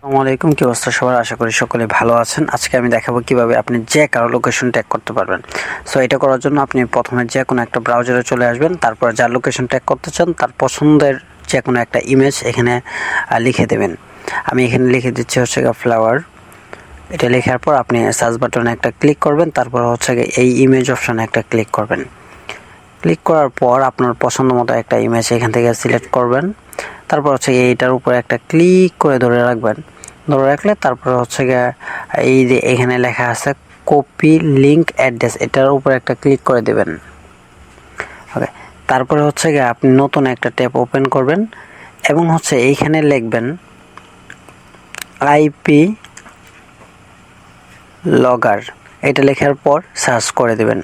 আসসালামু আলাইকুম, কি অবস্থা সবার? আশা করি সকলে ভালো আছেন। আজকে আমি দেখাবো কিভাবে আপনি যে কারো লোকেশন ট্যাগ করতে পারবেন। সো এটা করার জন্য আপনি প্রথমে যে কোনো একটা ব্রাউজারে চলে আসবেন, তারপর যার লোকেশন ট্যাগ করতে চান তার পছন্দের যে কোনো একটা ইমেজ এখানে লিখে দেবেন। আমি এখানে লিখে দিচ্ছি হচ্ছে ফ্লাওয়ার। এটা লেখার পর আপনি সার্চ বাটনে একটা ক্লিক করবেন, তারপর হচ্ছে এই ইমেজ অপশনে একটা ক্লিক করবেন। ক্লিক করার পর আপনার পছন্দ মতো একটা ইমেজ এখান থেকে সিলেক্ট করবেন। তারপর হচ্ছে এইটার উপরে একটা ক্লিক করে ধরে রাখবেন। ধরে রাখলে তারপর হচ্ছে এই যে এখানে লেখা আছে কপি লিঙ্ক অ্যাড্রেস, এটার উপরে একটা ক্লিক করে দেবেন। ওকে, তারপরে হচ্ছে আপনি নতুন একটা ট্যাব ওপেন করবেন এবং হচ্ছে এইখানে লিখবেন আইপি লগার। এটা লেখার পর সার্চ করে দেবেন।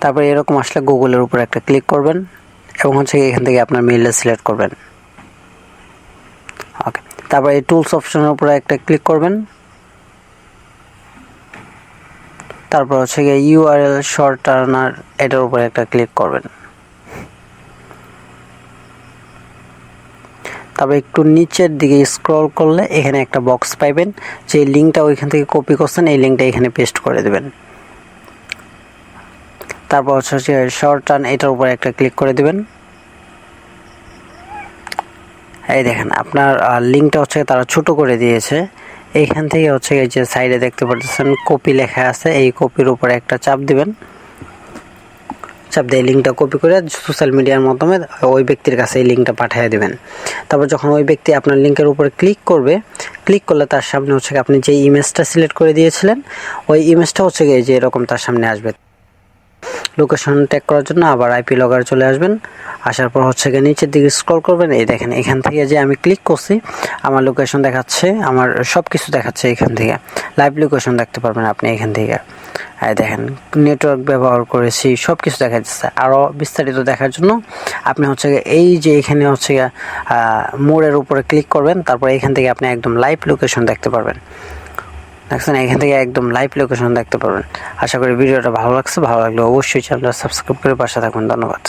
তারপরে এরকম আসলে গুগলের উপর একটা ক্লিক করবেন এবং হচ্ছে এখান থেকে আপনার মেইলটা সিলেক্ট করবেন। ওকে, তারপরে এই টুলস অপশনের উপরে একটা ক্লিক করবেন। তারপর হচ্ছে ইউআরএল শর্টানার, এটার উপরে একটা ক্লিক করবেন। তারপর একটু নিচের দিকে স্ক্রল করলে এখানে একটা বক্স পাইবেন, যে লিঙ্কটা ওইখান থেকে কপি করছেন এই লিঙ্কটা এখানে পেস্ট করে দেবেন। তারপর হচ্ছে শর্টান, এটার উপরে একটা ক্লিক করে দেবেন। এই দেখেন আপনার লিঙ্কটা হচ্ছে তারা ছোট করে দিয়েছে। এইখান থেকে হচ্ছে এই যে সাইডে দেখতে পাচ্ছেন কপি লেখা আছে, এই কপির উপরে একটা চাপ দিবেন। চাপ দিয়ে লিঙ্কটা কপি করে সোশ্যাল মিডিয়ার মাধ্যমে ওই ব্যক্তির কাছে এই লিঙ্কটা পাঠিয়ে দেবেন। তারপর যখন ওই ব্যক্তি আপনার লিঙ্কের উপরে ক্লিক করবে, ক্লিক করলে তার সামনে হচ্ছে আপনি যে ইমেজটা সিলেক্ট করে দিয়েছিলেন ওই ইমেজটা হচ্ছে এই যে এরকম তার সামনে আসবে। লোকেশন ট্যাগ করার জন্য আবার আইপি লগার চলে আসবেন। আসার পর হচ্ছে নিচের দিকে স্ক্রল করবেন। এই দেখেন এখান থেকে যে আমি ক্লিক করছি আমার লোকেশন দেখাচ্ছে, আমার সব কিছু দেখাচ্ছে। এখান থেকে লাইভ লোকেশন দেখতে পারবেন আপনি এখান থেকে। দেখেন নেটওয়ার্ক ব্যবহার করেছি, সব কিছু দেখা যাচ্ছে। আরও বিস্তারিত দেখার জন্য আপনি হচ্ছে এই যে এখানে হচ্ছে মোড়ের উপরে ক্লিক করবেন, তারপর এখান থেকে আপনি একদম লাইভ লোকেশন দেখতে পারবেন। দেখছেন, এখান থেকে একদম লাইভ লোকেশন দেখতে পারবেন। আশা করি ভিডিওটা ভালো লাগছে। ভালো লাগলে অবশ্যই চ্যানেলটা সাবস্ক্রাইব করে পাশে থাকুন। ধন্যবাদ।